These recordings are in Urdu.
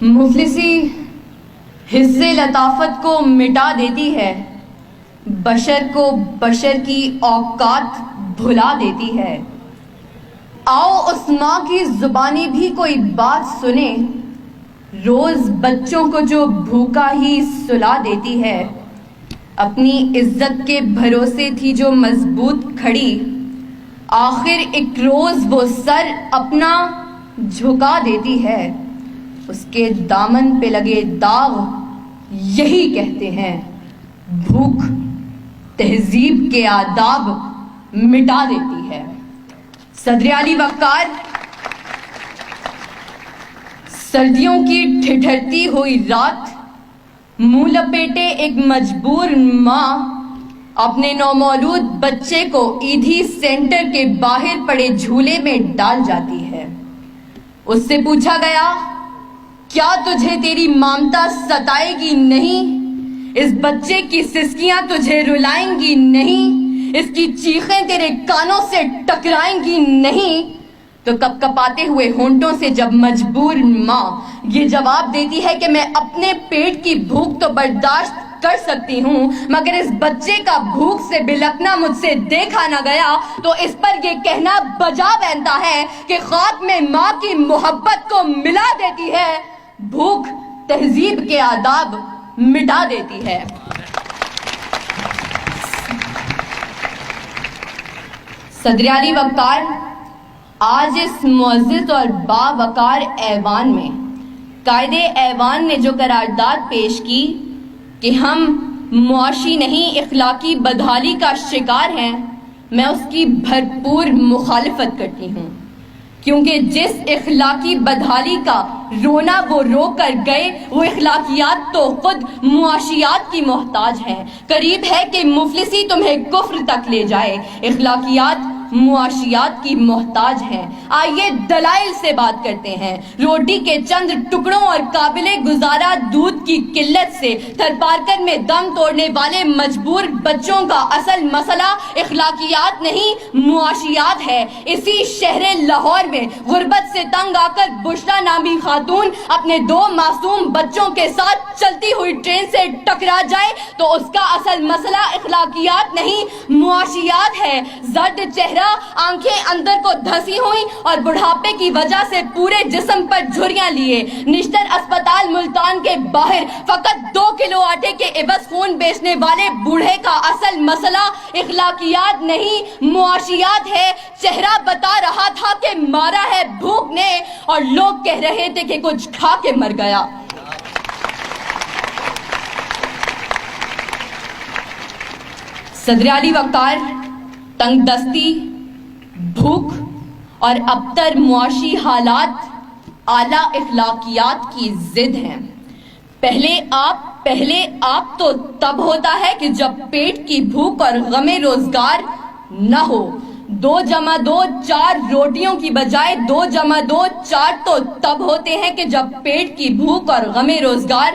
مفلسی حصے لطافت کو مٹا دیتی ہے، بشر کو بشر کی اوقات بھلا دیتی ہے۔ آؤ اس ماں کی زبانی بھی کوئی بات سنے، روز بچوں کو جو بھوکا ہی سلا دیتی ہے۔ اپنی عزت کے بھروسے تھی جو مضبوط کھڑی، آخر ایک روز وہ سر اپنا جھکا دیتی ہے۔ اس کے دامن پہ لگے داغ یہی کہتے ہیں، بھوک تہذیب کے آداب مٹا دیتی ہے۔ صدر علی وقار، سردیوں کی ٹھٹھرتی ہوئی رات، منہ لپیٹے ایک مجبور ماں اپنے نومولود بچے کو ایدھی سینٹر کے باہر پڑے جھولے میں ڈال جاتی ہے۔ اس سے پوچھا گیا، کیا تجھے تیری مامتا ستائے گی نہیں؟ اس بچے کی سسکیاں تجھے رلائیں گی نہیں؟ اس کی چیخیں تیرے کانوں سے ٹکرائیں گی نہیں؟ تو کپ کپاتے ہوئے ہونٹوں سے جب مجبور ماں یہ جواب دیتی ہے کہ میں اپنے پیٹ کی بھوک تو برداشت کر سکتی ہوں، مگر اس بچے کا بھوک سے بلکنا مجھ سے دیکھا نہ گیا، تو اس پر یہ کہنا بجا بنتا ہے کہ خاک میں ماں کی محبت کو ملا دیتی ہے، بھوک تہذیب کے آداب مٹا دیتی ہے۔ صدر علی وقار، آج اس معزز اور باوقار ایوان میں قائد ایوان نے جو قرارداد پیش کی کہ ہم معاشی نہیں اخلاقی بدحالی کا شکار ہیں، میں اس کی بھرپور مخالفت کرتی ہوں، کیونکہ جس اخلاقی بدحالی کا رونا وہ رو کر گئے، وہ اخلاقیات تو خود معاشیات کی محتاج ہیں۔ قریب ہے کہ مفلسی تمہیں کفر تک لے جائے، اخلاقیات معاشیات کی محتاج ہیں۔ آئیے دلائل سے بات کرتے ہیں۔ روٹی کے چند ٹکڑوں اور قابل گزارا دودھ کی قلت سے تھر پارکر میں دم توڑنے والے مجبور بچوں کا اصل مسئلہ اخلاقیات نہیں معاشیات ہے۔ اسی شہر لاہور میں غربت سے تنگ آ کر بشرا نامی خاتون اپنے 2 معصوم بچوں کے ساتھ چلتی ہوئی ٹرین سے ٹکرا جائے تو اس کا اصل مسئلہ اخلاقیات نہیں معاشیات ہے۔ زرد چہرہ، آنکھیں اندر کو دھسی ہوئی اور بڑھاپے کی وجہ سے پورے جسم پر جھریاں لیے نشتر اسپتال ملتان کے باہر فقط 2 کلو آٹے کے عوض خون بیچنے والے بوڑھے کا اصل مسئلہ اخلاقیات نہیں معاشیات ہے۔ چہرہ بتا رہا تھا کہ مارا ہے بھوک نے، اور لوگ کہہ رہے تھے کہ کچھ کھا کے مر گیا۔ صدر علی وقار، تنگ دستی، بھوک اور ابتر معاشی حالات اعلیٰ اخلاقیات کی ضد ہیں۔ پہلے آپ تو تب ہوتا ہے کہ جب پیٹ کی بھوک اور غم روزگار نہ ہو۔ 2 جمع 2 4 روٹیوں کی بجائے 2 جمع 2 4 تو تب ہوتے ہیں کہ جب پیٹ کی بھوک اور غم روزگار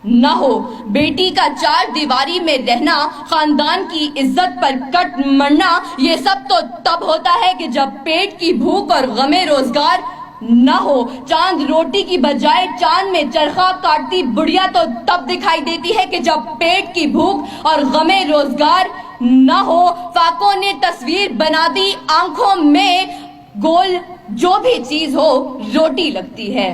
نہ ہو۔ بیٹی کا 4 دیواری میں رہنا، خاندان کی عزت پر کٹ مرنا، یہ سب تو تب ہوتا ہے کہ جب پیٹ کی بھوک اور غم روزگار نہ ہو۔ چاند روٹی کی بجائے چاند میں چرخہ کاٹتی بڑھیا تو تب دکھائی دیتی ہے کہ جب پیٹ کی بھوک اور غم روزگار نہ ہو۔ فاقوں نے تصویر بنا دی آنکھوں میں، گول جو بھی چیز ہو روٹی لگتی ہے۔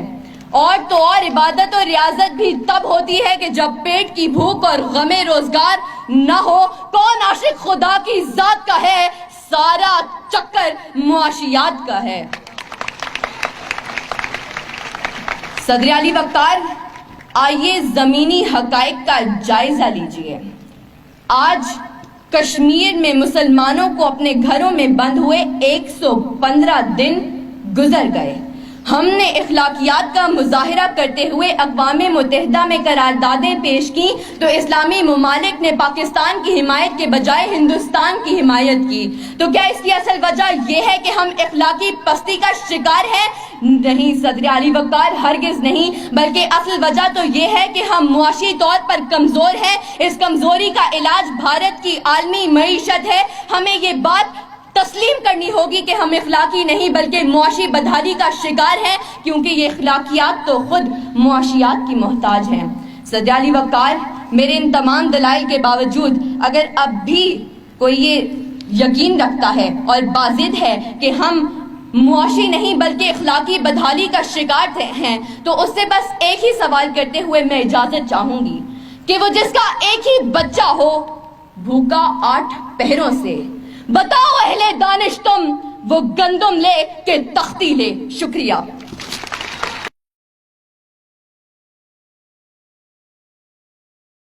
اور تو اور عبادت اور ریاضت بھی تب ہوتی ہے کہ جب پیٹ کی بھوک اور غم روزگار نہ ہو۔ کون عاشق خدا کی ذات کا ہے، سارا چکر معاشیات کا ہے۔ صدر علی وقار، آئیے زمینی حقائق کا جائزہ لیجئے۔ آج کشمیر میں مسلمانوں کو اپنے گھروں میں بند ہوئے 115 دن گزر گئے۔ ہم نے اخلاقیات کا مظاہرہ کرتے ہوئے اقوام متحدہ میں قراردادیں پیش کی تو اسلامی ممالک نے پاکستان کی حمایت کے بجائے ہندوستان کی حمایت کی۔ تو کیا اس کی اصل وجہ یہ ہے کہ ہم اخلاقی پستی کا شکار ہیں؟ نہیں صدر علی وقار، ہرگز نہیں، بلکہ اصل وجہ تو یہ ہے کہ ہم معاشی طور پر کمزور ہیں۔ اس کمزوری کا علاج بھارت کی عالمی معیشت ہے۔ ہمیں یہ بات تسلیم کرنی ہوگی کہ ہم اخلاقی نہیں بلکہ معاشی بدحالی کا شکار ہیں، کیونکہ یہ اخلاقیات تو خود معاشیات کی محتاج ہیں۔ صدر علی وقار، میرے ان تمام دلائل کے باوجود اگر اب بھی کوئی یہ یقین رکھتا ہے اور بازد ہے کہ ہم معاشی نہیں بلکہ اخلاقی بدحالی کا شکار ہیں، تو اس سے بس ایک ہی سوال کرتے ہوئے میں اجازت چاہوں گی کہ وہ جس کا ایک ہی بچہ ہو بھوکا 8 پہروں سے، بتاؤ اہل دانش تم وہ گندم لے کہ تختی لے۔ شکریہ۔